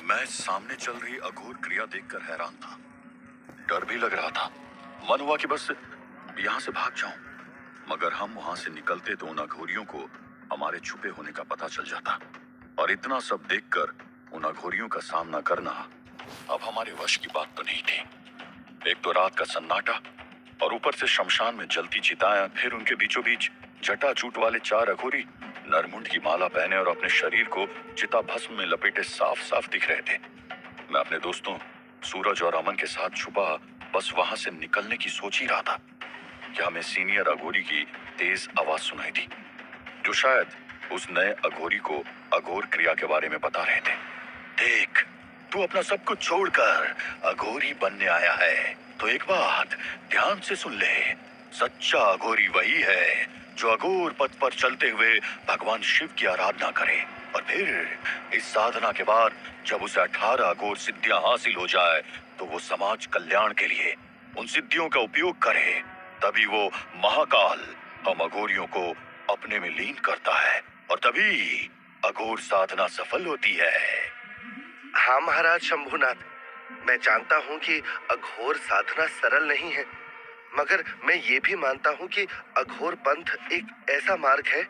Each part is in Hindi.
मैं सामने चल रही अघोर क्रिया देखकर हैरान था। डर भी लग रहा था। मन हुआ कि बस यहाँ से भाग जाऊं, मगर हम वहां से निकलते तो उन अघोरियों को हमारे छुपे होने का पता चल जाता, और इतना सब देखकर उन अघोरियों का सामना करना अब हमारे वश की बात तो नहीं थी। एक तो रात का सन्नाटा, और ऊपर से शमशान में जलती चिताएं, फिर उनके बीचों बीच जटाजूट वाले 4 अघोरी नरमुंड की माला पहने और अपने शरीर को चिता भस्म में लपेटे साफ साफ दिख रहे थे। मैं अपने दोस्तों सूरज और अमन के साथ छुपा बस वहां से निकलने की सोच ही रहा था कि हमें सीनियर अघोरी की तेज आवाज सुनाई दी, जो शायद उस नए अघोरी को अघोर क्रिया के बारे में बता रहे थे। देख, तू अपना सब कुछ छोड़कर अघोरी बनने आया है, तो एक बात ध्यान से सुन ले। सच्चा अघोरी वही है जो अघोर पथ पर चलते हुए भगवान शिव की आराधना करे, और फिर इस साधना के बाद जब उसे 18 अघोर सिद्धियां हासिल हो जाए तो वो समाज कल्याण के लिए उन सिद्धियों का उपयोग करे। तभी वो महाकाल हम अघोरियों को अपने में लीन करता है, और तभी अघोर साधना सफल होती है। हाँ महाराज शंभुनाथ, मैं जानता हूँ कि अघोर साधना सरल नहीं है, मगर मैं ये भी मानता हूँ कि अघोर पंथ एक ऐसा मार्ग है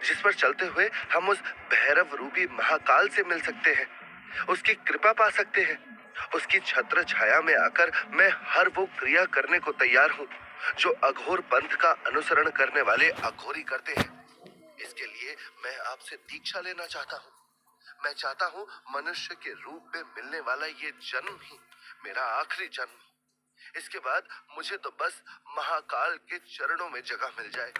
जिस पर चलते हुए हम उस भैरव रूपी महाकाल से मिल सकते हैं, उसकी कृपा पा सकते हैं। उसकी छत्र छाया में आकर मैं हर वो क्रिया करने को तैयार हूँ जो अघोर पंथ का अनुसरण करने वाले अघोरी करते हैं। इसके लिए मैं आपसे दीक्षा लेना चाहता हूँ। मैं चाहता हूँ मनुष्य के रूप में मिलने वाला ये जन्म ही मेरा आखिरी जन्म हो। इसके बाद मुझे तो बस महाकाल के चरणों में जगह मिल जाए।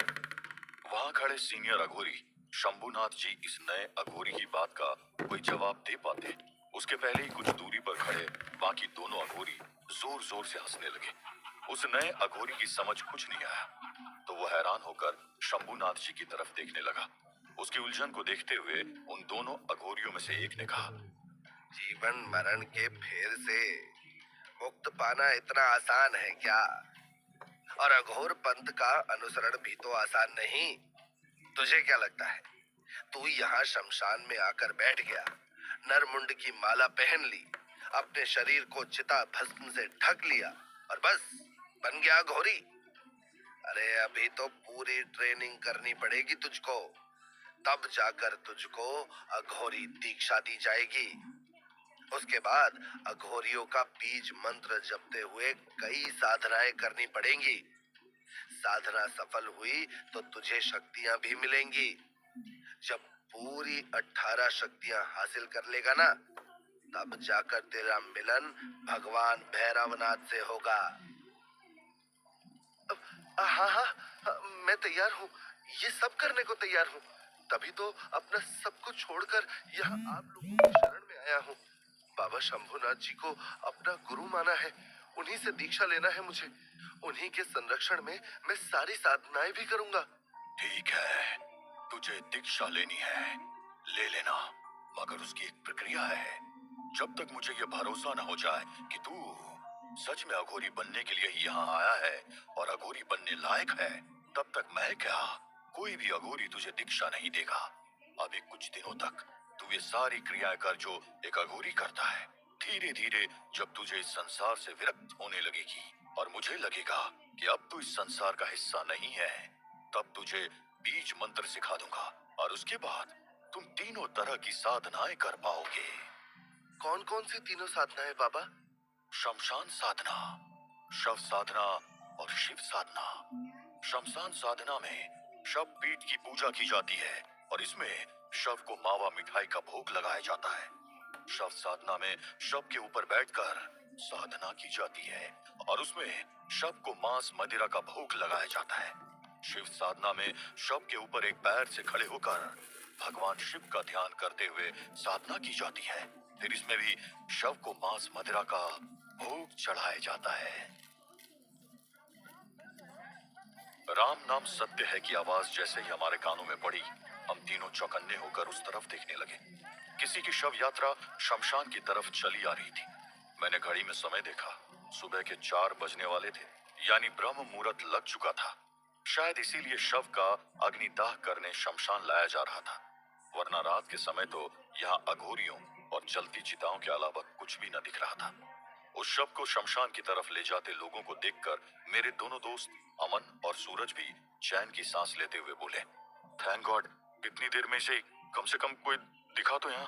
वहां खड़े सीनियर अघोरी शंभुनाथ जी इस नए अघोरी की बात का कोई जवाब दे पाते, उसके पहले ही कुछ दूरी पर खड़े बाकी दोनों अघोरी जोर जोर से हंसने लगे। उस नए अघोरी की समझ कुछ नहीं आया, तो वो हैरान होकर शंभुनाथ जी की तरफ देखने लगा। उसकी उलझन को देखते हुए उन दोनों अघोरियों में से एक ने कहा, जीवन मरण के फेर से मुक्त पाना इतना आसान है क्या? और अघोर पंथ का अनुसरण भी तो आसान नहीं। तुझे क्या लगता है? तू यहाँ शमशान में आकर बैठ गया, नरमुंड की माला पहन ली, अपने शरीर को चिता भस्म से ढक लिया और बस बन गया अघोरी। अरे अभी तो पूरी ट्रेनिंग करनी पड़ेगी तुझको, तब जाकर तुझको अघोरी दीक्षा दी जाएगी। उसके बाद अघोरियों का बीज मंत्र जपते हुए कई साधनाएं करनी पड़ेंगी। साधना सफल हुई तो तुझे शक्तियां भी मिलेंगी। जब पूरी 18 शक्तियां हासिल कर लेगा ना, तब जाकर तेरा मिलन भगवान भैरवनाथ से होगा। हाँ हाँ, मैं तैयार हूँ, ये सब करने को तैयार हूँ। तभी तो अपना सब कुछ छोड़कर यहाँ आप लोगों की शरण में आया हूँ। बाबा शंभुनाथ जी को अपना गुरु माना है, उन्हीं से दीक्षा लेना है मुझे। उन्हीं के संरक्षण में मैं सारी साधनाएं भी करूंगा। ठीक है, तुझे दीक्षा लेनी है, ले लेना, मगर उसकी एक प्रक्रिया है। जब तक मुझे यह भरोसा न हो जाए कि तू सच में अघोरी बनने के लिए ही यहाँ आया है और अघोरी बनने लायक है, तब तक मैं क्या, कोई भी अघोरी तुझे दीक्षा नहीं देगा। अभी कुछ दिनों तक तू ये सारी क्रियाएं कर जो एक अघोरी करता है। धीरे धीरे जब तुझे इस संसार से विरक्त होने लगेगी और मुझे लगेगा कि अब तू इस संसार का हिस्सा नहीं है, तब तुझे बीज मंत्र सिखा दूंगा, और उसके बाद तुम तीनों तरह की साधनाएं कर पाओगे। कौन कौन सी तीनों साधनाएं बाबा? शमशान साधना, शव साधना और शिव साधना। शमशान साधना में शव पीठ की पूजा की जाती है और इसमें शव को मावा मिठाई का भोग लगाया जाता है। शव साधना में शव के ऊपर बैठकर साधना की जाती है और उसमें शव को मांस मदिरा का भोग लगाया जाता है। शिव साधना में शव के ऊपर एक पैर से खड़े होकर भगवान शिव का ध्यान करते हुए साधना की जाती है। फिर इसमें भी शव को मांस मदिरा का भोग चढ़ाया जाता है। राम नाम सत्य है की आवाज जैसे ही हमारे कानों में पड़ी, हम तीनों चौकन्ने होकर उस तरफ देखने लगे। किसी की शव यात्रा शमशान की तरफ चली आ रही थी। मैंने घड़ी में समय देखा, सुबह के 4 बजने वाले थे, यानी ब्रह्म मुहूर्त लग चुका था। शायद इसीलिए शव का अग्निदाह करने शमशान लाया जा रहा था, वरना रात के समय तो यहाँ अघोरियों और जलती चिताओं के अलावा कुछ भी न दिख रहा था। उस शव को शमशान की तरफ ले जाते लोगों को देखकर मेरे दोनों दोस्त अमन और सूरज भी चैन की सांस लेते हुए बोले, थैंक गॉड, इतनी देर में से कम कोई दिखा तो यहाँ।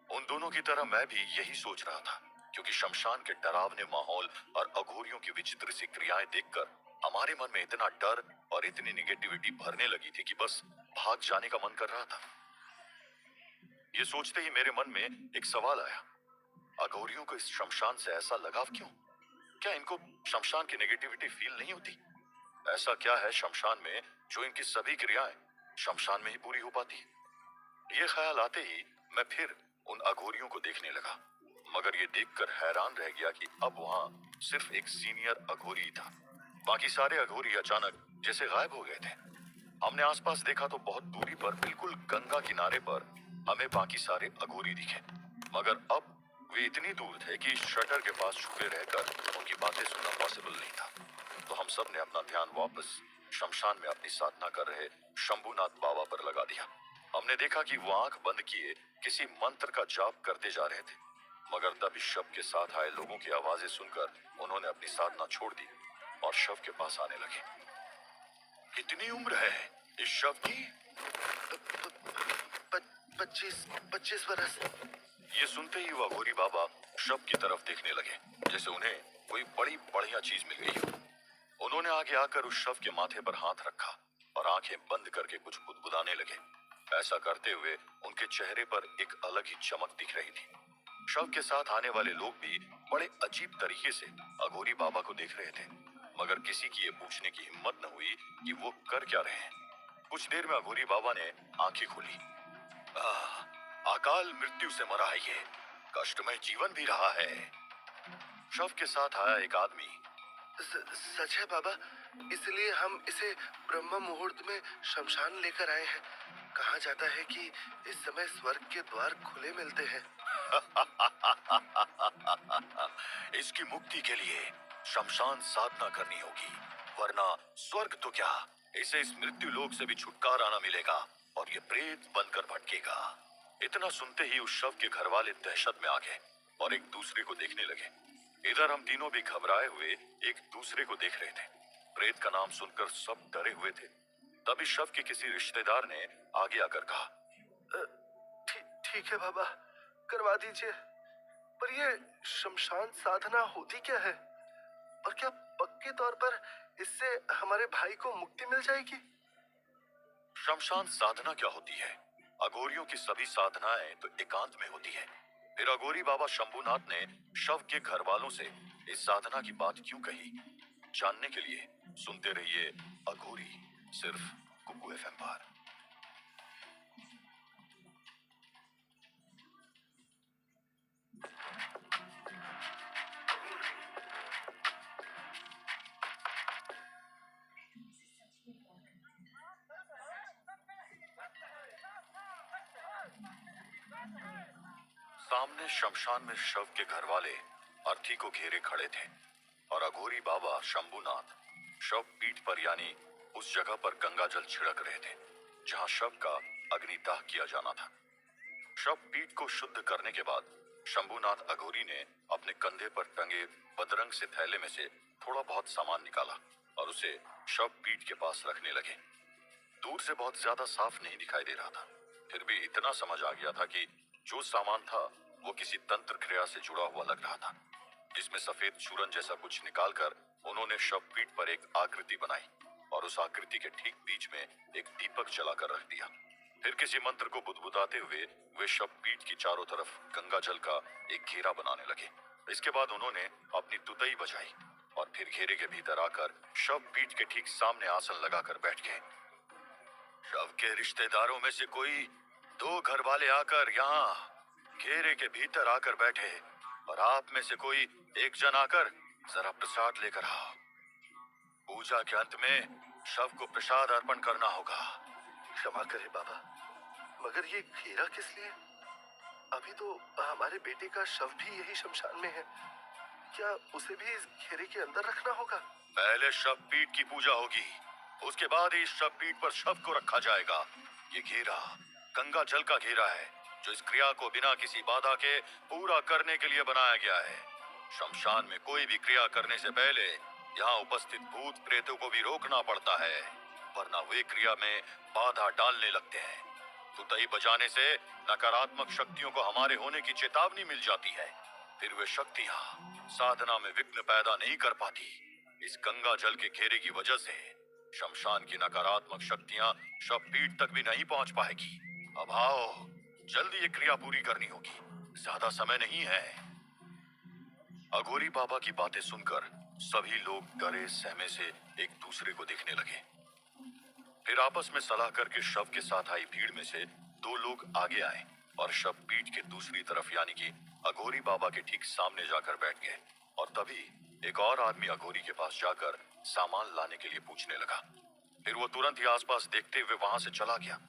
उन दोनों की तरह मैं भी यही सोच रहा था, क्योंकि शमशान के डरावने माहौल और अघोरियों की विचित्र सी क्रियाएं देखकर हमारे मन में इतना डर और इतनी निगेटिविटी भरने लगी थी कि बस भाग जाने का मन कर रहा था। ये सोचते ही मेरे मन में एक सवाल आया, अघोरियों को इस शमशान से ऐसा लगाव क्यों? क्या इनको शमशान की नेगेटिविटी फील नहीं होती? ऐसा क्या है शमशान में जो इनकी सभी क्रियाएं शमशान में ही पूरी हो पाती? ये ख्याल आते ही मैं फिर उन अघोरियों को देखने लगा, मगर ये देखकर हैरान रह गया कि अब वहां सिर्फ एक सीनियर अघोरी ही था। बाकी सारे अघोरी अचानक जैसे गायब हो गए थे। हमने आसपास देखा तो बहुत दूरी पर बिल्कुल गंगा किनारे पर हमें बाकी सारे अघोरी दिखे, मगर अब वे इतनी दूर थे कि शटर के पास छुपे रहकर उनकी बातें सुनना पॉसिबल नहीं था। तो हम सब ने अपना ध्यान वापस शमशान में अपनी साधना कर रहे शंभुनाथ बाबा पर लगा दिया। हमने देखा कि वो आंख बंद किए किसी मंत्र का जाप करते जा रहे थे, मगर तब इस शव के साथ आए लोगों की आवाजें सुनकर उन्होंने अपनी साधना छोड़ दी और शव के पास आने लगे। कितनी उम्र है इस शव की? 25 बरस। ये सुनते ही वो अघोरी बाबा शव की तरफ देखने लगे जैसे उन्हें कोई बड़ी बढ़िया चीज मिल गई हो। उन्होंने आगे आकर उस शव के माथे पर हाथ रखा और आंखें बंद करके कुछ बुदबुदाने लगे। ऐसा करते हुए उनके चेहरे पर एक अलग ही चमक दिख रही थी। शव के साथ आने वाले लोग भी बड़े अजीब तरीके से अघोरी बाबा को देख रहे थे, मगर किसी की ये पूछने की हिम्मत न हुई कि वो कर क्या रहे हैं। कुछ देर में अघोरी बाबा ने आंखें खोली। अकाल मृत्यु से मरा है ये, कष्टमय जीवन भी रहा है। शव के साथ आया एक आदमी, सच है बाबा, इसलिए हम इसे ब्रह्म मुहूर्त में शमशान लेकर आए हैं। कहा जाता है कि इस समय स्वर्ग के द्वार खुले मिलते हैं। इसकी मुक्ति के लिए शमशान साधना करनी होगी, वरना स्वर्ग तो क्या, इसे इस मृत्यु लोक से भी छुटकारा न मिलेगा और ये प्रेत बनकर भटकेगा। इतना सुनते ही उस शव के घर वाले दहशत में आ गए और एक दूसरे को देखने लगे। इधर हम तीनों भी घबराए हुए एक दूसरे को देख रहे थे। प्रेत का नाम सुनकर सब डरे हुए थे। तभी शव के किसी रिश्तेदार ने आगे आकर कहा, ठीक है बाबा, करवा दीजिए, पर ये शमशान साधना होती क्या है और क्या पक्के तौर पर इससे हमारे भाई को मुक्ति मिल जाएगी? शमशान साधना क्या होती है? अघोरियों की सभी साधनाएं तो एकांत में होती है। फिर अघोरी बाबा शंभुनाथ ने शव के घर वालों से इस साधना की बात क्यों कही, जानने के लिए सुनते रहिए अघोरी, सिर्फ कुकू एफएम पर। सामने शमशान में शव के घर वाले अर्थी को घेरे खड़े थे और अघोरी बाबा शंभुनाथ शव पीठ पर यानी उस जगह पर गंगा जल छिड़क रहे थे जहां शव का अग्निदाह किया जाना था। शव पीठ को शुद्ध करने के बाद शंभुनाथ अघोरी ने अपने कंधे पर टंगे बदरंग से थैले में से थोड़ा बहुत सामान निकाला और उसे शव पीठ के पास रखने लगे। दूर से बहुत ज्यादा साफ नहीं दिखाई दे रहा था, फिर भी इतना समझ आ गया था कि जो सामान था वो किसी तंत्र क्रिया से जुड़ा हुआ लग रहा था। इसमें सफेद चूरन जैसा कुछ निकालकर उन्होंने शव पीठ पर एक आकृति बनाई और उस आकृति के ठीक बीच में एक दीपक जलाकर रख दिया। फिर किसी मंत्र को बुदबुदाते हुए वे शव पीठ की चारों तरफ गंगा जल का एक घेरा बनाने लगे। इसके बाद उन्होंने अपनी तुतई बजाई और फिर घेरे के भीतर आकर शव पीठ के ठीक सामने आसन लगाकर बैठ गए। शव के रिश्तेदारों में से कोई 2 घर वाले आकर यहाँ घेरे के भीतर आकर बैठे और आप में से कोई एक जन आकर जरा प्रसाद लेकर आओ। पूजा के अंत में शव को प्रसाद अर्पण करना होगा। क्षमा करें बाबा, मगर ये घेरा किस लिए? अभी तो हमारे बेटे का शव भी यही शमशान में है, क्या उसे भी इस घेरे के अंदर रखना होगा? पहले शव पीठ की पूजा होगी, उसके बाद ही शव पीठ पर शव को रखा जाएगा। ये घेरा गंगा जल का घेरा है, जो इस क्रिया को बिना किसी बाधा के पूरा करने के लिए बनाया गया है। शमशान में कोई भी क्रिया करने से पहले यहाँ उपस्थित भूत प्रेतों को भी रोकना पड़ता है, वरना वे क्रिया में बाधा डालने लगते हैं। तुतई बजाने से नकारात्मक शक्तियों को हमारे होने की चेतावनी मिल जाती है। फिर वे शक्तियाँ साधना में विघ्न पैदा नहीं कर पाती। इस गंगा जल के घेरे की वजह से शमशान की नकारात्मक शक्तियाँ शवपीठ तक भी नहीं पहुंच पाएगी। अब आओ, जल्दी ये क्रिया पूरी करनी होगी, ज्यादा समय नहीं है। अघोरी बाबा की बातें सुनकर सभी लोग डरे सहमे से एक दूसरे को देखने लगे। फिर आपस में सलाह करके शव के साथ आई भीड़ में से दो लोग आगे आए और शव पीठ के दूसरी तरफ यानी कि अघोरी बाबा के ठीक सामने जाकर बैठ गए। और तभी एक और आदमी अघोरी के पास जाकर सामान लाने के लिए पूछने लगा। फिर वो तुरंत ही आसपास देखते हुए वहां से चला गया।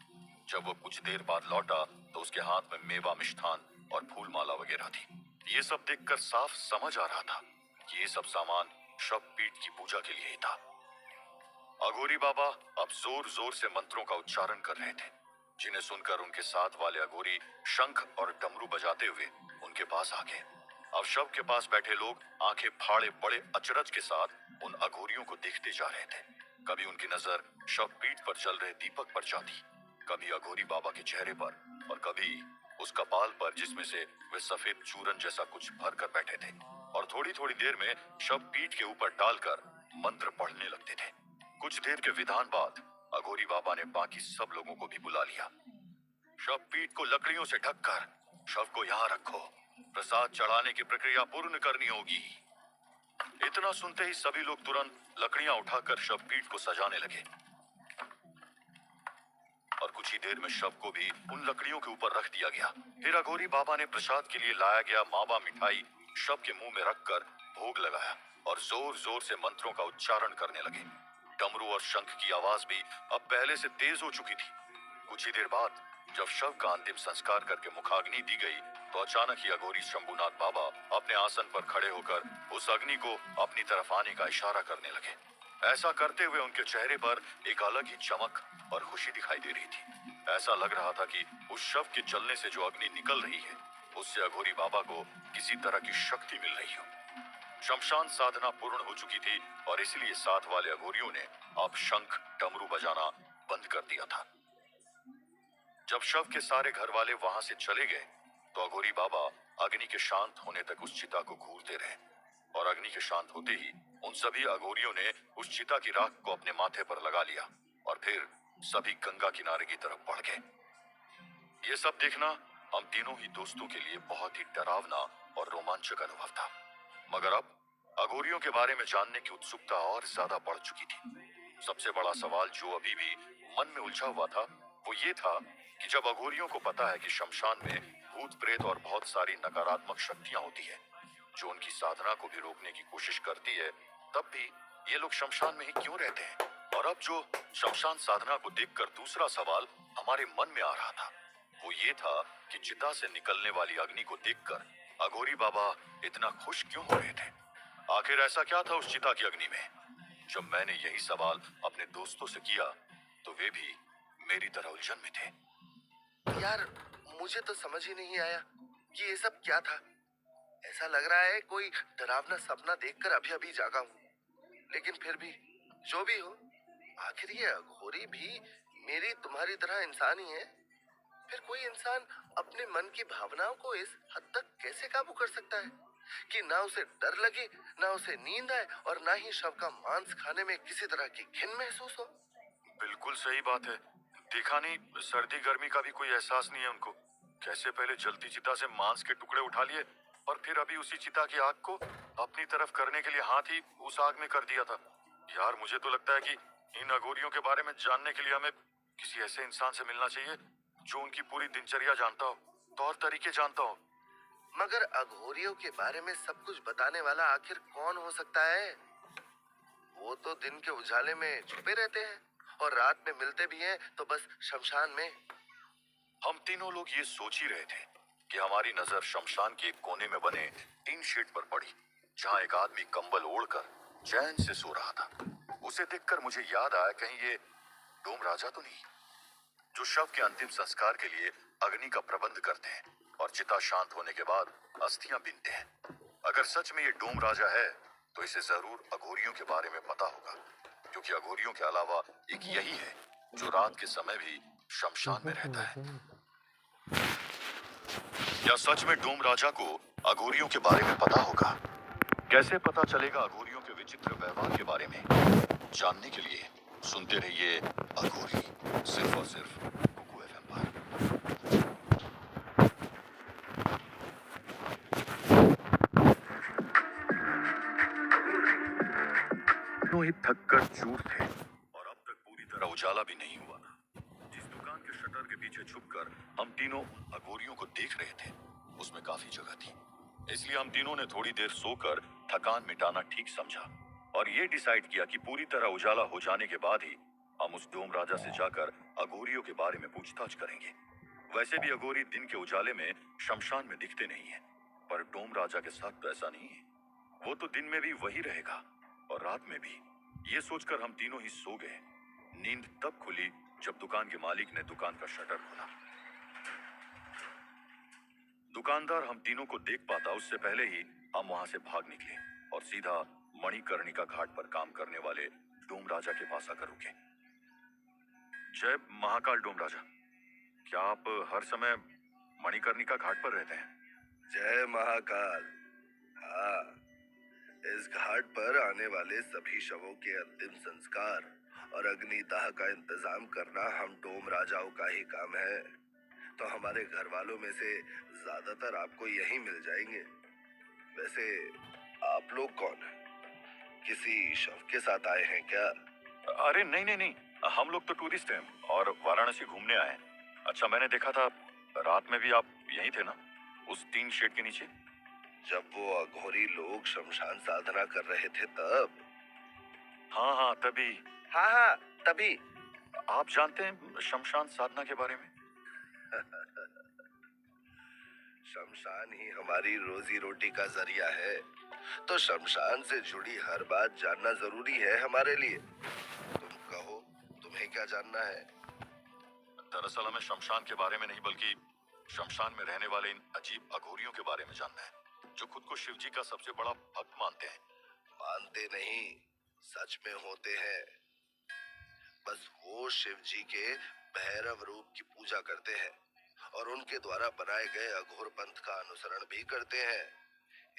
जब वो कुछ देर बाद लौटा तो उसके हाथ में मेवा मिष्ठान और फूल माला वगैरह थी। ये सब देखकर साफ समझ आ रहा था कि ये सब सामान शव पीठ की पूजा के लिए ही था। अघोरी बाबा अब जोर जोर से मंत्रों का उच्चारण कर रहे थे, जिन्हें सुनकर उनके साथ वाले अघोरी शंख और डमरू बजाते हुए उनके पास आ गए। अब शव के पास बैठे लोग आंखें फाड़े बड़े अचरज के साथ उन अघोरियों को देखते जा रहे थे। कभी उनकी नजर शव पीठ पर चल रहे दीपक पर जाती, कभी अघोरी बाबा के चेहरे पर और कभी उस कपाल पर जिसमें से वे सफेद चूरन जैसा कुछ भर कर बैठे थे। और थोड़ी थोड़ी देर में शव पीठ के ऊपर डालकर मंत्र पढ़ने लगते थे। कुछ देर के विधान बाद अघोरी बाबा ने बाकी सब लोगों को भी बुला लिया। शव पीठ को लकड़ियों से ढककर शव को यहाँ रखो, प्रसाद चढ़ाने की प्रक्रिया पूर्ण करनी होगी। इतना सुनते ही सभी लोग तुरंत लकड़ियां उठाकर शव पीठ को सजाने लगे और कुछ ही देर में शव को भी उन लकड़ियों के ऊपर रख दिया गया। फिर अघोरी बाबा ने प्रसाद के लिए लाया गया मावा मिठाई शव के मुंह में रखकर भोग लगाया और जोर जोर से मंत्रों का उच्चारण करने लगे। डमरू और शंख की आवाज भी अब पहले से तेज हो चुकी थी। कुछ ही देर बाद जब शव का अंतिम संस्कार करके मुखाग्नि दी गई तो अचानक ही अघोरी शंभुनाथ बाबा अपने आसन पर खड़े होकर उस अग्नि को अपनी तरफ आने का इशारा करने लगे। ऐसा करते हुए उनके चेहरे पर एक अलग ही चमक और खुशी दिखाई दे रही थी। ऐसा लग रहा था कि उस शव के जलने से जो अग्नि निकल रही है उससे अघोरी बाबा को किसी तरह की शक्ति मिल रही हो। शमशान साधना पूर्ण हो चुकी थी और इसलिए साथ वाले अघोरियों ने अब शंख डमरू बजाना बंद कर दिया था। जब शव के सारे घर वाले वहां से चले गए तो अघोरी बाबा अग्नि के शांत होने तक उस चिता को घूरते रहे और अग्नि के शांत होते ही उन सभी अघोरियों ने उस चिता की राख को अपने माथे पर लगा लिया और फिर सभी गंगा किनारे की तरफ बढ़ गए। ये सब देखना हम तीनों ही दोस्तों के लिए बहुत ही डरावना और रोमांचक अनुभव था। मगर अब अघोरियों के बारे में जानने की उत्सुकता और ज्यादा बढ़ चुकी थी। सबसे बड़ा सवाल जो अभी भी मन में उलझा हुआ था वो ये था कि जब अघोरियों को पता है कि शमशान में भूत प्रेत और बहुत सारी नकारात्मक शक्तियां होती है जो उनकी साधना को भी रोकने की कोशिश करती है, तब भी ये लोग शमशान में ही क्यों रहते हैं। और अब जो शमशान साधना को देखकर दूसरा सवाल हमारे मन में आ रहा था वो ये था कि चिता से निकलने वाली अग्नि को देखकर अघोरी बाबा इतना खुश क्यों हो रहे थे। आखिर ऐसा क्या था उस चिता की अग्नि में। जब मैंने यही सवाल अपने दोस्तों से किया तो वे भी मेरी तरह उलझन में थे। यार, मुझे तो समझ ही नहीं आया कि ये सब क्या था। ऐसा लग रहा है कोई डरावना सपना देखकर अभी अभी जागा हूँ। लेकिन फिर भी जो भी हो, आखिर ये अघोरी भी मेरी तुम्हारी तरह इंसान ही है। फिर कोई इंसान अपने मन की भावनाओं को इस हद तक कैसे काबू कर सकता है कि ना उसे डर लगे, ना उसे नींद आए और ना ही शव का मांस खाने में किसी तरह की घिन महसूस हो। बिल्कुल सही बात है। देखा नहीं, सर्दी गर्मी का भी कोई एहसास नहीं है उनको। कैसे पहले जलती चिता से मांस के टुकड़े उठा लिए और फिर अभी उसी चिता की आग को अपनी तरफ करने के लिए हाथ ही उस आग में कर दिया था। यार, मुझे तो लगता है कि इन अघोरियों के बारे में जानने के लिए हमें किसी ऐसे इंसान से मिलना चाहिए जो उनकी पूरी दिनचर्या जानता हो, तौर तरीके जानता हो। मगर अघोरियों के बारे में सब कुछ बताने वाला आखिर कौन हो सकता है। वो तो दिन के उजाले में छुपे रहते हैं और रात में मिलते भी हैं तो बस शमशान में। हम तीनों लोग ये सोच ही रहे थे कि हमारी नजर शमशान के एक कोने में बने टीन शेड पर पड़ी जहां एक आदमी कंबल ओढ़कर चैन से सो रहा था। उसे देखकर मुझे याद आया, कहीं ये डोम राजा तो नहीं जो शव के अंतिम संस्कार के लिए अग्नि का प्रबंध करते हैं और चिता शांत होने के बाद अस्थियां बीनते हैं। अगर सच में ये डोम राजा है तो इसे जरूर अघोरियों के बारे में पता होगा, क्योंकि अघोरियों के अलावा एक यही है जो रात के समय भी शमशान में रहता है। क्या सच में डोम राजा को अघोरियों के बारे में पता होगा? कैसे पता चलेगा अघोरियों के विचित्र व्यवहार के बारे में? जानने के लिए सुनते रहिए अघोरी, सिर्फ और सिर्फ कुकू एफएम पर। दोनों ही थककर चूर थे और अब तक पूरी तरह उजाला भी नहीं हुआ था। जिस दुकान के शटर के पीछे छुपकर हम तीनों अघोरियों को देख रहे थे, उसमें काफी जगह थी। इसलिए हम तीनों ने थोड़ी देर सोकर थकान मिटाना ठीक समझा और ये डिसाइड किया कि पूरी तरह उजाला हो जाने के बाद ही हम उस डोम राजा से जाकर अघोरियों के बारे में पूछताछ करेंगे। वैसे भी अघोरी दिन के उजाले में शमशान में दिखते नहीं है, पर डोम राजा के साथ तो ऐसा नहीं है। वो तो दिन में भी वही रहेगा और रात में भी। ये सोचकर हम तीनों ही सो गए। नींद तब खुली जब दुकान के मालिक ने दुकान का शटर खोला। दुकानदार हम तीनों को देख पाता उससे पहले ही हम वहां से भाग निकले और सीधा मणिकर्णिका घाट पर काम करने वाले डोम राजा के पास आकर रुके। जय महाकाल डोम राजा, क्या आप हर समय मणिकर्णिका घाट पर रहते हैं? जय महाकाल। हाँ, इस घाट पर आने वाले सभी शवों के अंतिम संस्कार और अग्निदाह का इंतजाम करना हम डोम राजाओं का ही काम है। तो हमारे घर वालों में से ज्यादातर आपको यहीं मिल जाएंगे। वैसे आप लोग कौन हैं? किसी शव के साथ आए हैं क्या? अरे नहीं नहीं नहीं, हम लोग तो टूरिस्ट हैं और वाराणसी घूमने आए हैं। अच्छा, मैंने देखा था रात में भी आप यहीं थे ना, उस टीन शेड के नीचे? जब वो अघोरी लोग शमशान साधना कर रहे थे तब? हाँ हाँ तभी। हाँ तभी। आप जानते हैं शमशान साधना के बारे में? शमशान ही हमारी रोजी रोटी का जरिया है, तो शमशान से जुड़ी हर बात जानना जरूरी है हमारे लिए। तुम कहो, तुम्हें क्या जानना है? दरअसल हमें शमशान के बारे में नहीं बल्कि शमशान में रहने वाले इन अजीब अघोरियों के बारे में जानना है, जो खुद को शिव जी का सबसे बड़ा भक्त मानते हैं। मानते नहीं, सच में होते हैं। बस वो शिव जी के भैरव रूप की पूजा करते हैं और उनके द्वारा बनाए गए अघोर पंथ का अनुसरण भी करते हैं।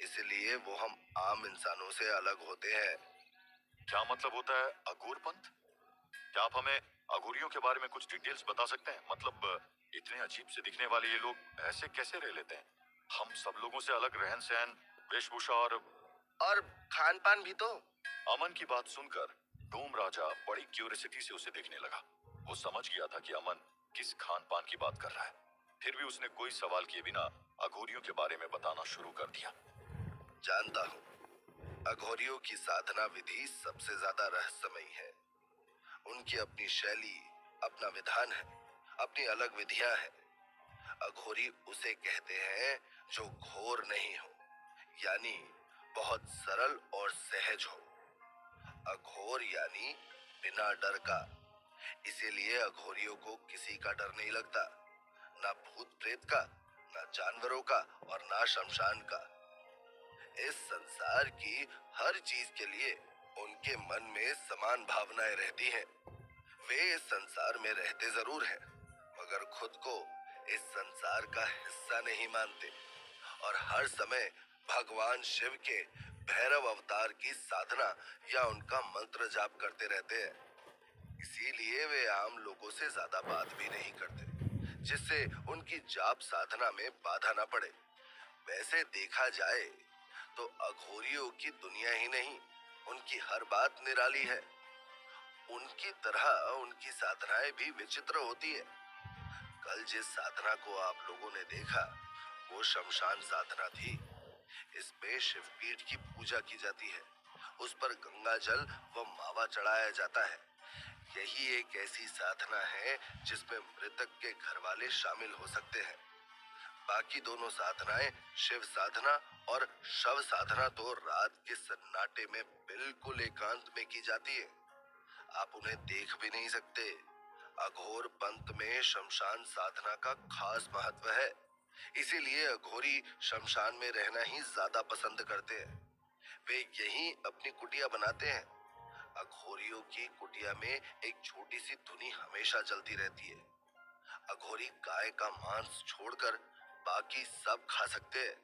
इसलिए वो हम आम इंसानों से अलग होते हैं। क्या मतलब होता है अघोर पंथ? क्या आप हमें अघोरियों के बारे में कुछ डिटेल्स बता सकते हैं? मतलब इतने अजीब से दिखने वाले ये लोग ऐसे कैसे रह लेते हैं? हम सब लोगों से अलग रहन सहन, वेशभूषा और खान पान भी तो। अमन की बात सुनकर डोम राजा बड़ी क्यूरियोसिटी से उसे देखने लगा। वो समझ गया था कि अमन किस खान पान की बात कर रहा है। फिर भी उसने कोई सवाल किए बिना अघोरियों के बारे में बताना शुरू कर दिया। जानता हूँ, अघोरियों की साधना विधि सबसे ज्यादा रहस्यमयी है। उनकी अपनी शैली, अपना विधान है, अपनी अलग विधियां हैं। अघोरी उसे कहते हैं जो घोर नहीं हो, यानी बहुत सरल और सहज हो। अघोर यानी बिना डर का। इसीलिए अघोरियों को किसी का डर नहीं लगता, ना भूत प्रेत का, ना जानवरों का और ना शमशान का। इस संसार की हर चीज के लिए उनके मन में समान भावनाएं रहती हैं। वे इस संसार में रहते जरूर हैं, मगर खुद को इस संसार का हिस्सा नहीं मानते और हर समय भगवान शिव के भैरव अवतार की साधना या उनका मंत्र जाप करते रहते हैं। इसीलिए वे आम लोगों से ज्यादा बात भी नहीं करते, जिससे उनकी जाप साधना में बाधा न पड़े। वैसे देखा जाए तो अघोरियों की दुनिया ही नहीं, उनकी हर बात निराली है। उनकी तरह उनकी साधनाएं भी विचित्र होती है। कल जिस साधना को आप लोगों ने देखा, वो शमशान साधना थी। इसमें शिवपीठ की पूजा की जाती है, उस पर गंगा जल व मावा चढ़ाया जाता है। यही एक ऐसी साधना है जिसमें मृतक के घर वाले शामिल हो सकते हैं। बाकी दोनों साधनाएं, शिव साधना और शव साधना, तो रात के सन्नाटे में बिल्कुल एकांत में की जाती है। आप उन्हें देख भी नहीं सकते, अघोर पंथ में शमशान साधना का खास महत्व है। इसीलिए अघोरी शमशान में रहना ही ज्यादा पसंद करते हैं। वे यहीं अपनी कुटिया बनाते हैं। अघोरियों की कुटिया में एक छोटी सी धुनी हमेशा जलती रहती है। अघोरी गाय का मांस छोड़कर बाकी सब खा सकते हैं,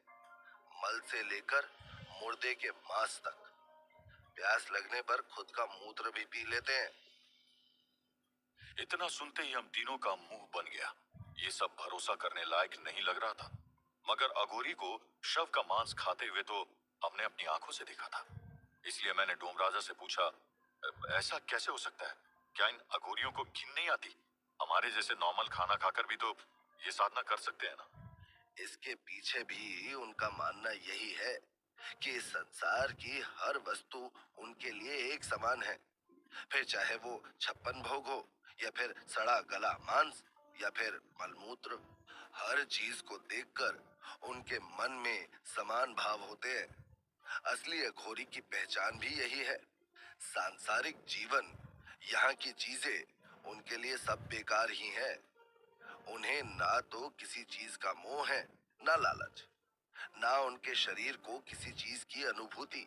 मल से लेकर मुर्दे के मांस तक। प्यास लगने पर खुद का मूत्र भी पी लेते हैं। इतना सुनते ही हम तीनों का मुंह बन गया। ये सब भरोसा करने लायक नहीं लग रहा था, मगर अघोरी को शव का मांस खाते हुए तो हमने अपनी आंखों से देखा था। इसलिए मैंने डोमराजा से पूछा, ऐसा कैसे हो सकता है? क्या इन अघोरियों को घिन नहीं आती? हमारे जैसे नॉर्मल खाना खाकर भी तो ये साधना कर सकते हैं ना। इसके पीछे भी उनका मानना यही है कि इस संसार की हर वस्तु उनके लिए एक समान है। फिर चाहे वो 56 भोग हो, या फिर सड़ा गला मांस, या फिर मलमूत्र, हर चीज को देखकर उनके मन में समान भाव होते हैं। असली अघोरी की पहचान भी यही है। सांसारिक जीवन, यहाँ की चीजें उनके लिए सब बेकार ही हैं। उन्हें ना तो किसी चीज का मोह है, ना लालच, ना उनके शरीर को किसी चीज की अनुभूति।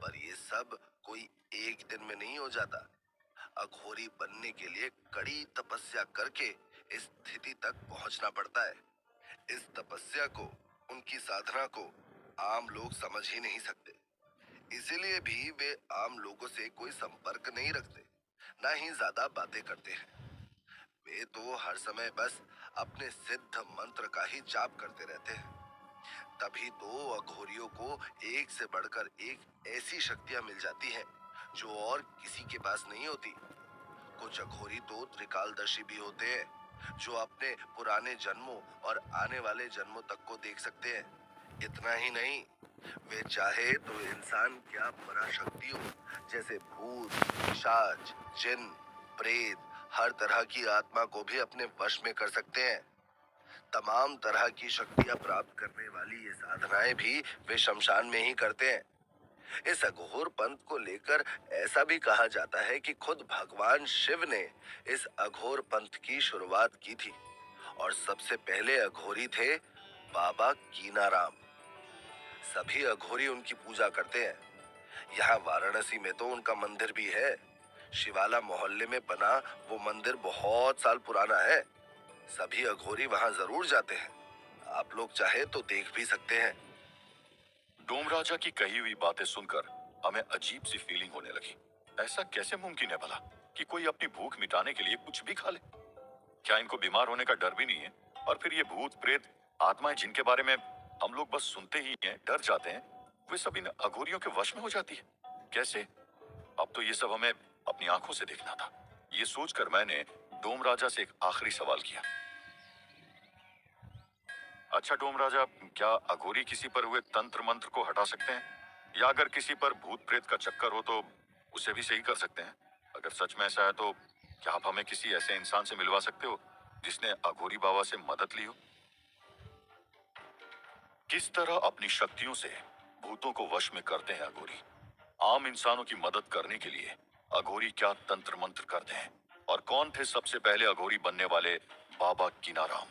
पर ये सब कोई एक दिन में नहीं हो जाता। अघोरी बनने के लिए कड़ी तपस्या करके इस स्थिति तक पहुंचना पड़ता है। इस तपस्या को, उनकी साधना को आम लोग समझ ही नहीं सकते। इसीलिए भी वे आम लोगों से कोई संपर्क नहीं रखते, ना ही ज्यादा बातें करते हैं। वे तो हर समय बस अपने सिद्ध मंत्र का ही जाप करते रहते हैं। तभी तो अघोरियों को एक से बढ़कर एक ऐसी शक्तियां मिल जाती हैं जो और किसी के पास नहीं होती। कुछ अघोरी तो त्रिकालदर्शी भी होते हैं, जो अपने पुराने जन्मों और आने वाले जन्मों तक को देख सकते हैं। इतना ही नहीं, वे चाहे तो इंसान क्या पराशक्तियों जैसे भूत, पिशाच, जिन, प्रेत, हर तरह की आत्मा को भी अपने वश में कर सकते हैं। तमाम तरह की शक्तियां प्राप्त करने वाली ये साधनाएं भी वे शमशान में ही करते हैं। इस अघोर पंथ को लेकर ऐसा भी कहा जाता है कि खुद भगवान शिव ने इस अघोर पंथ की शुरुआत की थी, और सबसे पहले अघोरी थे बाबा कीनाराम। सभी अघोरी उनकी पूजा करते हैं। यहाँ वाराणसी में तो उनका मंदिर भी है। शिवाला मोहल्ले में बना वो मंदिर बहुत साल पुराना है। सभी अघोरी वहां जरूर जाते हैं। आप लोग चाहे तो देख भी सकते हैं। डोमराजा की कही हुई बातें सुनकर हमें अजीब सी फीलिंग होने लगी। ऐसा कैसे मुमकिन है भला कि कोई अपनी भूख मिटाने के लिए कुछ भी खा ले? क्या इनको बीमार होने का डर भी नहीं है? और फिर ये भूत प्रेत आत्माएं जिनके बारे में हम लोग बस सुनते ही हैं, डर जाते हैं, वे सब इन अघोरियों के वश में हो जाती है? कैसे? अब तो ये सब हमें अपनी आंखों से देखना था। ये सोचकर मैंने डोमराजा से एक आखिरी सवाल किया। अच्छा डोमराजा, क्या अघोरी किसी पर हुए तंत्र मंत्र को हटा सकते हैं? या अगर किसी पर भूत प्रेत का चक्कर हो तो उसे भी सही कर सकते हैं? अगर सच में ऐसा है तो क्या आप हमें किसी ऐसे इंसान से मिलवा सकते हो जिसने अघोरी बाबा से मदद ली हो? किस तरह अपनी शक्तियों से भूतों को वश में करते हैं अघोरी? आम इंसानों की मदद करने के लिए अघोरी क्या तंत्र मंत्र करते हैं? और कौन थे सबसे पहले अघोरी बनने वाले बाबा कीनाराम?